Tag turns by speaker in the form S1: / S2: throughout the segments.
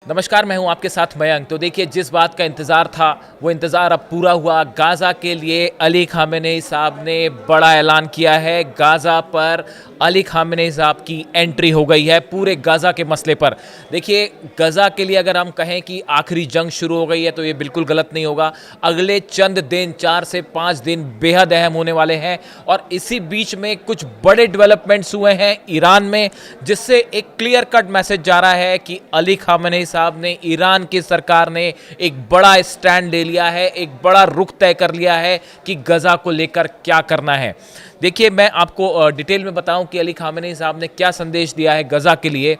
S1: नमस्कार, मैं हूं आपके साथ मयंक। तो देखिए, जिस बात का इंतज़ार था वो इंतज़ार अब पूरा हुआ। गाज़ा के लिए अली ख़ामेनेई साहब ने बड़ा ऐलान किया है। गाज़ा पर अली ख़ामेनेई साहब की एंट्री हो गई है पूरे गाज़ा के मसले पर। देखिए, गाज़ा के लिए अगर हम कहें कि आखिरी जंग शुरू हो गई है तो ये बिल्कुल गलत नहीं होगा। अगले चंद दिन, 4 से 5 दिन बेहद अहम होने वाले हैं और इसी बीच में कुछ बड़े डेवलपमेंट्स हुए हैं ईरान में, जिससे एक क्लियर कट मैसेज जा रहा है कि अली ख़ामेनेई साहब ने, ईरान की सरकार ने एक बड़ा स्टैंड ले लिया है, एक बड़ा रुख तय कर लिया है कि गाज़ा को लेकर क्या करना है। देखिए, मैं आपको डिटेल में बताऊं कि अली ख़ामेनेई साहब ने क्या संदेश दिया है गाज़ा के लिए।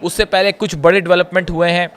S1: उससे पहले कुछ बड़े डेवलपमेंट हुए हैं।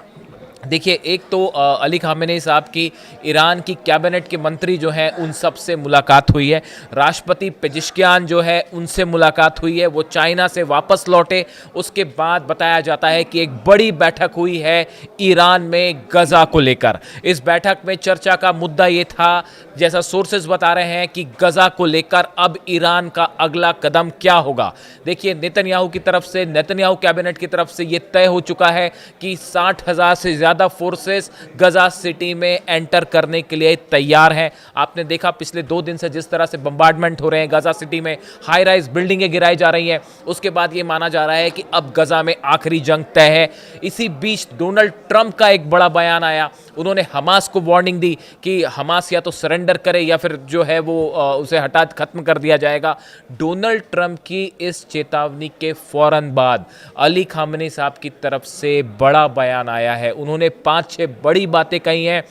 S1: देखिए, एक तो अली ख़ामेनेई साहब की ईरान की कैबिनेट के मंत्री जो हैं उन सब से मुलाकात हुई है। राष्ट्रपति पेजिशकियान जो है उनसे मुलाकात हुई है। वो चाइना से वापस लौटे। उसके बाद बताया जाता है कि एक बड़ी बैठक हुई है ईरान में गाज़ा को लेकर। इस बैठक में चर्चा का मुद्दा ये था, जैसा सोर्सेज बता रहे हैं, कि गाज़ा को लेकर अब ईरान का अगला कदम क्या होगा। देखिए, नेतन्याहू की तरफ से, नेतन्याहू कैबिनेट की तरफ से ये तय हो चुका है कि 60,000 से ज़्यादा फोर्सेस गाज़ा सिटी में एंटर करने के लिए तैयार हैं। आपने देखा पिछले 2 दिन से जिस तरह से बम्बार्डमेंट हो रहे हैं गाज़ा सिटी में, हाई राइज बिल्डिंगें गिराई जा रही हैं। उसके बाद ये माना जा रहा है कि अब गाज़ा में आखिरी जंग तय है। इसी बीच डोनाल्ड ट्रंप का एक बड़ा बयान आया। उन्होंने हमास को वार्निंग दी कि हमास या तो सरेंडर करे या फिर जो है वो उसे हटा खत्म कर दिया जाएगा। डोनाल्ड ट्रंप की इस चेतावनी के फौरन बाद अली ख़ामेनेई साहब की तरफ से बड़ा बयान आया है। उन्होंने 5-6 बड़ी बातें कही हैं,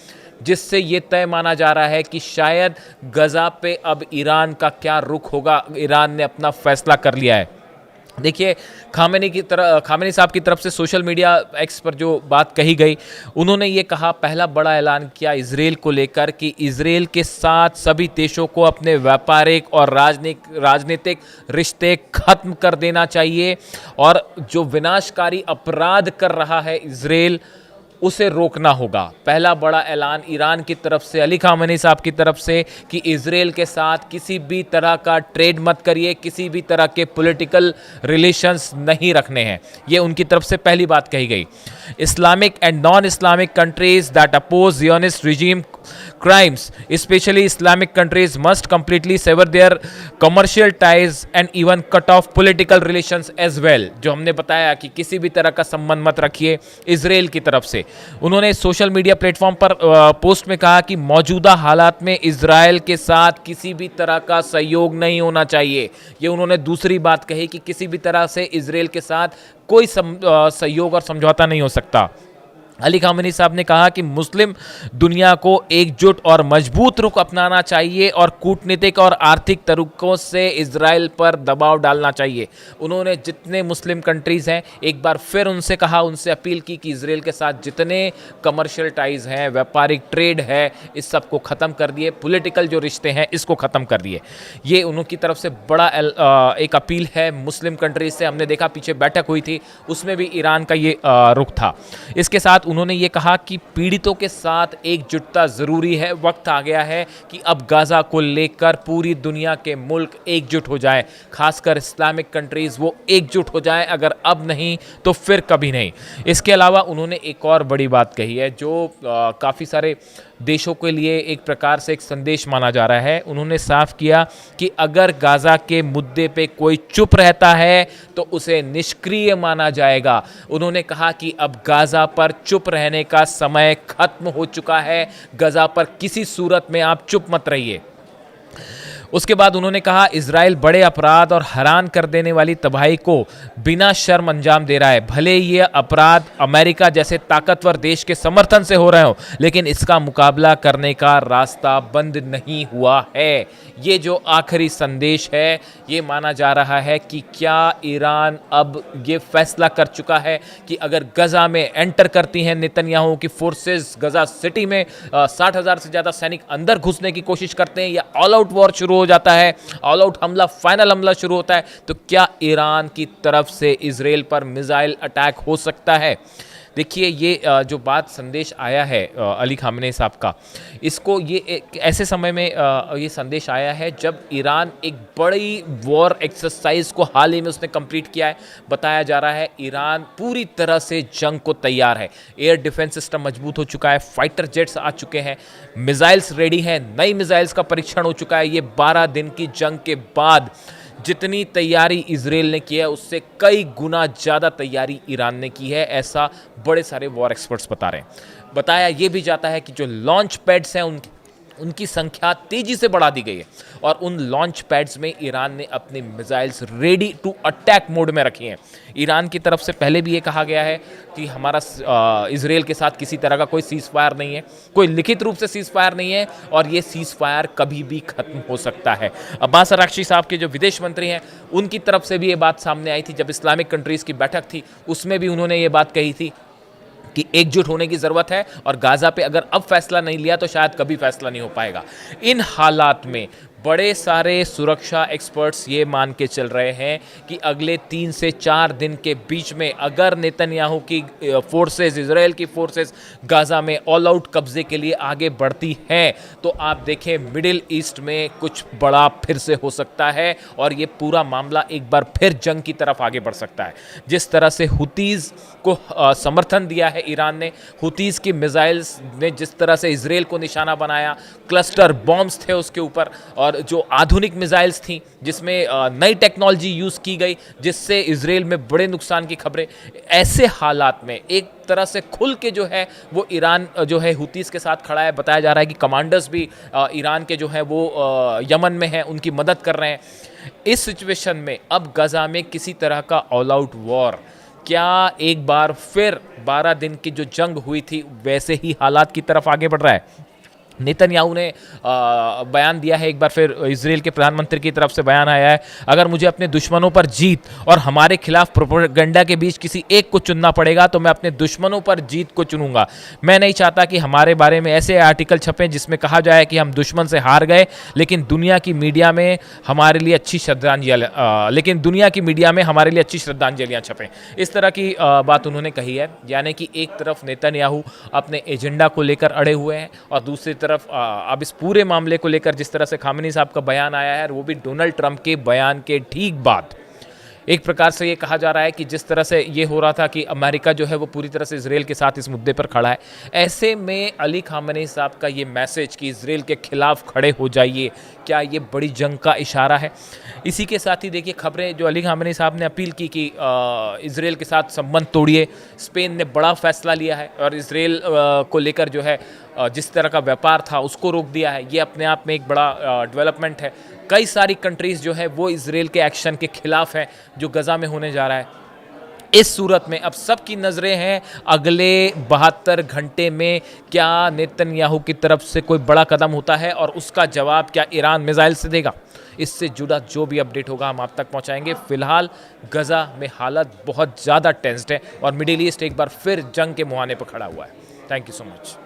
S1: जिससे ये तय माना जा रहा है कि शायद गाज़ा पे अब ईरान का क्या रुख होगा। ईरान ने अपना फैसला कर लिया है। देखिए, ख़ामेनेई साहब की तरफ से सोशल मीडिया एक्स पर जो बात कही गई, उन्होंने ये कहा, पहला बड़ा ऐलान किया इजराइल को लेकर कि इजराइल के साथ सभी देशों को अपने व्यापारिक और राजनीतिक रिश्ते खत्म कर देना चाहिए और जो विनाशकारी अपराध कर रहा है इजराइल, उसे रोकना होगा। पहला बड़ा ऐलान ईरान की तरफ से, अली ख़ामेनेई साहब की तरफ से, कि इजराइल के साथ किसी भी तरह का ट्रेड मत करिए, किसी भी तरह के पॉलिटिकल रिलेशंस नहीं रखने हैं। ये उनकी तरफ से पहली बात कही गई। Islamic and non Islamic countries that oppose Zionist regime crimes, especially Islamic countries, must completely sever their commercial ties and even cut off political relations as well। जो हमने बताया कि किसी भी तरह का संबंध मत रखिए इजराइल की तरफ से। उन्होंने सोशल मीडिया प्लेटफॉर्म पर पोस्ट में कहा कि मौजूदा हालात में इजराइल के साथ किसी भी तरह का सहयोग नहीं होना चाहिए। ये उन्होंने दूसरी बात कही कि किसी भी तरह से इजराइल के साथ कोई सहयोग और समझौता नहीं हो सकता। अली ख़ामेनेई साहब ने कहा कि मुस्लिम दुनिया को एकजुट और मजबूत रुख अपनाना चाहिए और कूटनीतिक और आर्थिक तरीकों से इजराइल पर दबाव डालना चाहिए। उन्होंने जितने मुस्लिम कंट्रीज़ हैं, एक बार फिर उनसे कहा, उनसे अपील की कि इजराइल के साथ जितने कमर्शियल टाइज़ हैं, व्यापारिक ट्रेड है, इस सब को ख़त्म कर दिए, पॉलिटिकल जो रिश्ते हैं इसको ख़त्म कर दिए। ये उनकी तरफ से बड़ा एक अपील है मुस्लिम कंट्रीज से। हमने देखा पीछे बैठक हुई थी, उसमें भी ईरान का ये रुख था। इसके साथ उन्होंने ये कहा कि पीड़ितों के साथ एकजुटता ज़रूरी है। वक्त आ गया है कि अब गाज़ा को लेकर पूरी दुनिया के मुल्क एकजुट हो जाए, खासकर इस्लामिक कंट्रीज़ वो एकजुट हो जाए। अगर अब नहीं तो फिर कभी नहीं। इसके अलावा उन्होंने एक और बड़ी बात कही है जो काफ़ी सारे देशों के लिए एक प्रकार से एक संदेश माना जा रहा है। उन्होंने साफ किया कि अगर गाज़ा के मुद्दे पे कोई चुप रहता है तो उसे निष्क्रिय माना जाएगा। उन्होंने कहा कि अब गाज़ा पर चुप रहने का समय खत्म हो चुका है। गाज़ा पर किसी सूरत में आप चुप मत रहिए। उसके बाद उन्होंने कहा, इजराइल बड़े अपराध और हैरान कर देने वाली तबाही को बिना शर्म अंजाम दे रहा है। भले ये अपराध अमेरिका जैसे ताकतवर देश के समर्थन से हो रहे हो, लेकिन इसका मुकाबला करने का रास्ता बंद नहीं हुआ है। ये जो आखिरी संदेश है, ये माना जा रहा है कि क्या ईरान अब ये फैसला कर चुका है कि अगर गाज़ा में एंटर करती हैं नेतन्याहू की फोर्सेस, गाज़ा सिटी में 60,000 से ज़्यादा सैनिक अंदर घुसने की कोशिश करते हैं या ऑल आउट वॉर शुरू हो जाता है, ऑल आउट हमला, फाइनल हमला शुरू होता है, तो क्या ईरान की तरफ से इजराइल पर मिसाइल अटैक हो सकता है? देखिए ये जो बात संदेश आया है अली खामेनी साहब का, इसको ये एक ऐसे समय में ये संदेश आया है जब ईरान एक बड़ी वॉर एक्सरसाइज को हाल ही में उसने कंप्लीट किया है। बताया जा रहा है ईरान पूरी तरह से जंग को तैयार है, एयर डिफेंस सिस्टम मजबूत हो चुका है, फाइटर जेट्स आ चुके हैं, मिसाइल्स रेडी हैं, नई मिसाइल्स का परीक्षण हो चुका है। ये 12 दिन की जंग के बाद जितनी तैयारी इजराइल ने की है उससे कई गुना ज़्यादा तैयारी ईरान ने की है, ऐसा बड़े सारे वॉर एक्सपर्ट्स बता रहे हैं। बताया ये भी जाता है कि जो लॉन्च पैड्स हैं उनकी संख्या तेजी से बढ़ा दी गई है और उन लॉन्च पैड्स में ईरान ने अपनी missiles ready to attack mode में रखी हैं। ईरान की तरफ से पहले भी ये कहा गया है कि हमारा इजराइल के साथ किसी तरह का कोई सीज़ फायर नहीं है, कोई लिखित रूप से सीज़ फायर नहीं है और ये सीज़ फायर कभी भी खत्म हो सकता है। अब्बास अरागची साहब के जो विदेश मंत्री हैं उनकी तरफ से भी ये बात सामने आई थी जब इस्लामिक कंट्रीज़ की बैठक थी, उसमें भी उन्होंने ये बात कही थी कि एकजुट होने की ज़रूरत है और गाज़ा पे अगर अब फैसला नहीं लिया तो शायद कभी फैसला नहीं हो पाएगा। इन हालात में बड़े सारे सुरक्षा एक्सपर्ट्स ये मान के चल रहे हैं कि अगले 3 से 4 दिन के बीच में अगर नेतन्याहू की फोर्सेस, इजराइल की फोर्सेस गाज़ा में ऑल आउट कब्जे के लिए आगे बढ़ती हैं तो आप देखें मिडिल ईस्ट में कुछ बड़ा फिर से हो सकता है और ये पूरा मामला एक बार फिर जंग की तरफ आगे बढ़ सकता है। जिस तरह से हुतीज़ को समर्थन दिया है ईरान ने, हुतीज़ की मिसाइल्स ने जिस तरह से इजराइल को निशाना बनाया, क्लस्टर बॉम्ब्स थे उसके ऊपर और जो आधुनिक मिसाइल्स थी जिसमें नई टेक्नोलॉजी यूज़ की गई जिससे इजराइल में बड़े नुकसान की खबरें, ऐसे हालात में एक तरह से खुल के जो है वो ईरान जो है हुतीज़ के साथ खड़ा है। बताया जा रहा है कि कमांडर्स भी ईरान के जो है वो यमन में हैं, उनकी मदद कर रहे हैं। इस सिचुएशन में अब गाज़ा में किसी तरह का ऑल आउट वॉर क्या एक बार फिर 12 दिन की जो जंग हुई थी वैसे ही हालात की तरफ आगे बढ़ रहा है? नेतन्याहू ने बयान दिया है, एक बार फिर इजराइल के प्रधानमंत्री की तरफ से बयान आया है, अगर मुझे अपने दुश्मनों पर जीत और हमारे खिलाफ प्रोपेगेंडा के बीच किसी एक को चुनना पड़ेगा तो मैं अपने दुश्मनों पर जीत को चुनूंगा। मैं नहीं चाहता कि हमारे बारे में ऐसे आर्टिकल छपें जिसमें कहा जाए कि हम दुश्मन से हार गए, लेकिन दुनिया की मीडिया में हमारे लिए अच्छी श्रद्धांजलियाँ छपें। इस तरह की बात उन्होंने कही है, यानी कि एक तरफ नेतन्याहू अपने एजेंडा को लेकर अड़े हुए हैं और दूसरी तरफ अब इस पूरे मामले को लेकर जिस तरह से खामेनी साहब का बयान आया है वो भी डोनाल्ड ट्रंप के बयान के ठीक बाद। एक प्रकार से ये कहा जा रहा है कि जिस तरह से ये हो रहा था कि अमेरिका जो है वो पूरी तरह से इजराइल के साथ इस मुद्दे पर खड़ा है, ऐसे में अली खामेनी साहब का ये मैसेज कि इजराइल के खिलाफ खड़े हो जाइए, क्या ये बड़ी जंग का इशारा है? इसी के साथ ही देखिए खबरें जो अली खामेनी साहब ने अपील की कि इजराइल के साथ संबंध तोड़िए। स्पेन ने बड़ा फैसला लिया है और इजराइल को लेकर जो है जिस तरह का व्यापार था उसको रोक दिया है। ये अपने आप में एक बड़ा डेवलपमेंट है। कई सारी कंट्रीज़ जो है वो इजराइल के एक्शन के खिलाफ हैं जो गज़ा में होने जा रहा है। इस सूरत में अब सबकी नज़रें हैं अगले 72 घंटे में क्या नेतन्याहू की तरफ से कोई बड़ा कदम होता है और उसका जवाब क्या ईरान मिसाइल से देगा। इससे जुड़ा जो भी अपडेट होगा हम आप तक पहुंचाएंगे। फिलहाल गज़ा में हालत बहुत ज़्यादा टेंस्ड है और मिडिल ईस्ट एक बार फिर जंग के मुहाने पर खड़ा हुआ है। Thank you so much.